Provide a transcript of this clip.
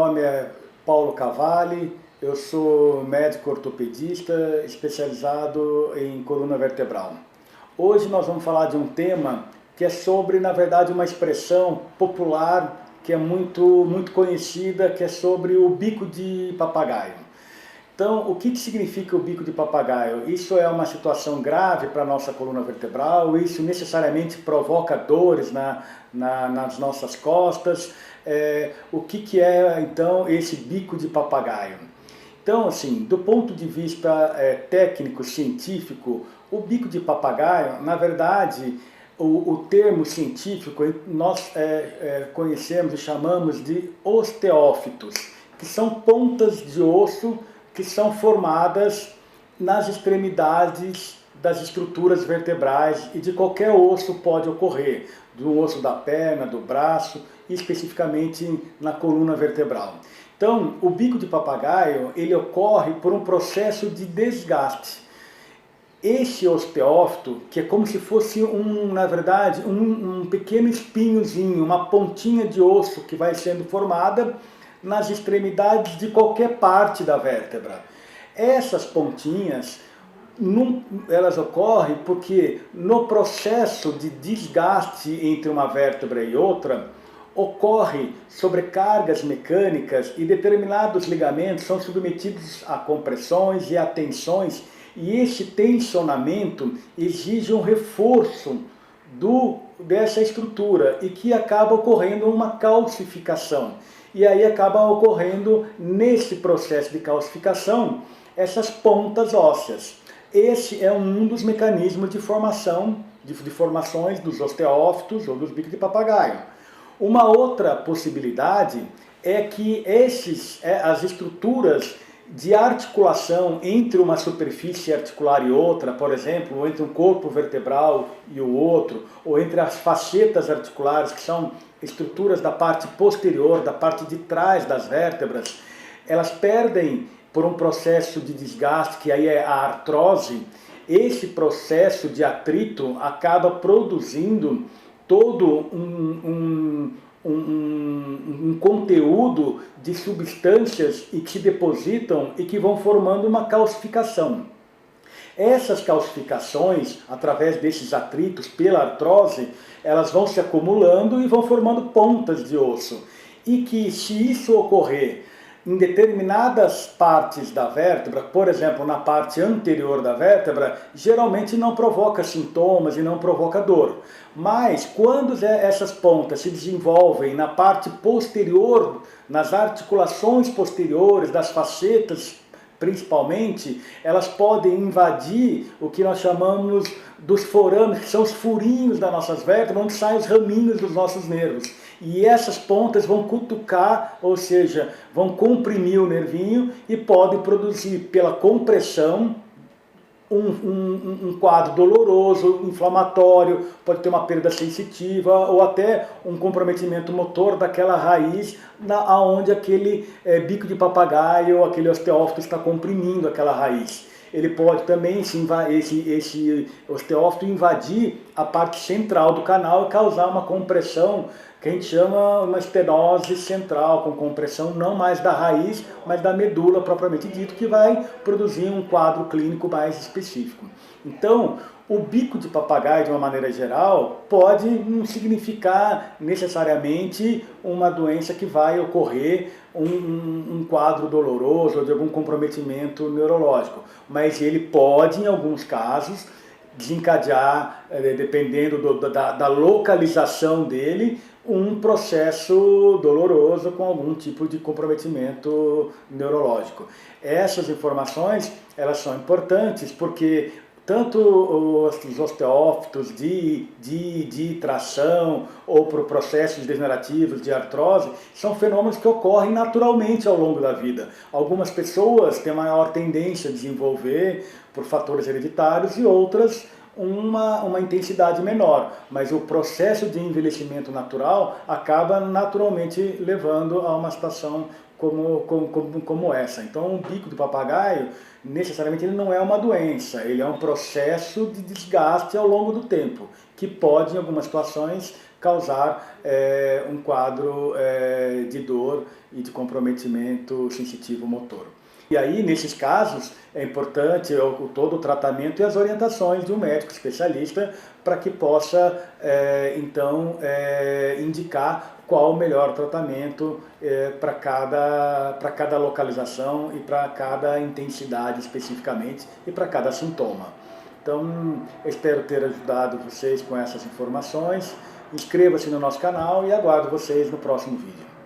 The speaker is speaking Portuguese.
nome é Paulo Cavalli, eu sou médico ortopedista especializado em coluna vertebral. Hoje nós vamos falar de um tema que é sobre, na verdade, uma expressão popular que é muito conhecida, que é sobre o bico de papagaio. Então, o que significa o bico de papagaio? Isso é uma situação grave para a nossa coluna vertebral, isso necessariamente provoca dores nas nossas costas. O que é, então, esse bico de papagaio? Então, assim, do ponto de vista técnico, científico, o bico de papagaio, na verdade, o termo científico nós conhecemos e chamamos de osteófitos, que são pontas de osso que são formadas nas extremidades das estruturas vertebrais e de qualquer osso pode ocorrer, do osso da perna, do braço, e especificamente na coluna vertebral. Então, o bico de papagaio, ele ocorre por um processo de desgaste. Esse osteófito, que é como se fosse na verdade, um pequeno espinhozinho, uma pontinha de osso que vai sendo formada nas extremidades de qualquer parte da vértebra. Essas pontinhas, elas ocorrem porque no processo de desgaste entre uma vértebra e outra, ocorre sobrecargas mecânicas e determinados ligamentos são submetidos a compressões e a tensões, e esse tensionamento exige um reforço dessa estrutura e que acaba ocorrendo uma calcificação. E aí acaba ocorrendo, nesse processo de calcificação, essas pontas ósseas. Esse é um dos mecanismos de formação, de formações dos osteófitos ou dos bicos de papagaio. Uma outra possibilidade é que as estruturas de articulação entre uma superfície articular e outra, por exemplo, entre um corpo vertebral e o outro, ou entre as facetas articulares, que são estruturas da parte posterior, da parte de trás das vértebras, elas perdem por um processo de desgaste, que aí é a artrose. Esse processo de atrito acaba produzindo todo um conteúdo de substâncias e que se depositam e que vão formando uma calcificação. Essas calcificações, através desses atritos pela artrose, elas vão se acumulando e vão formando pontas de osso. E que, se isso ocorrer em determinadas partes da vértebra, por exemplo, na parte anterior da vértebra, geralmente não provoca sintomas e não provoca dor. Mas quando essas pontas se desenvolvem na parte posterior, nas articulações posteriores das facetas, principalmente, elas podem invadir o que nós chamamos dos forames, que são os furinhos das nossas vértebras, onde saem os raminhos dos nossos nervos. E essas pontas vão cutucar, ou seja, vão comprimir o nervinho e podem produzir, pela compressão, um quadro doloroso, inflamatório, pode ter uma perda sensitiva ou até um comprometimento motor daquela raiz aonde aquele bico de papagaio, aquele osteófito está comprimindo aquela raiz. Ele pode também, esse osteófito, invadir a parte central do canal e causar uma compressão que a gente chama uma estenose central, com compressão não mais da raiz, mas da medula propriamente dito, que vai produzir um quadro clínico mais específico. Então, o bico de papagaio, de uma maneira geral, pode não significar necessariamente uma doença que vai ocorrer um quadro doloroso ou de algum comprometimento neurológico, mas ele pode, em alguns casos, desencadear, dependendo da localização dele, um processo doloroso com algum tipo de comprometimento neurológico. Essas informações, elas são importantes porque tanto os osteófitos de tração ou por processos degenerativos de artrose, são fenômenos que ocorrem naturalmente ao longo da vida. Algumas pessoas têm maior tendência a desenvolver por fatores hereditários e outras uma intensidade menor, mas o processo de envelhecimento natural acaba naturalmente levando a uma situação como essa. Então, o bico do papagaio, necessariamente, ele não é uma doença, ele é um processo de desgaste ao longo do tempo, que pode, em algumas situações, causar um quadro de dor e de comprometimento sensitivo motor. E aí, nesses casos, é importante todo o tratamento e as orientações de um médico especialista para que possa, indicar qual o melhor tratamento para cada localização e para cada intensidade especificamente e para cada sintoma. Então, espero ter ajudado vocês com essas informações. Inscreva-se no nosso canal e aguardo vocês no próximo vídeo.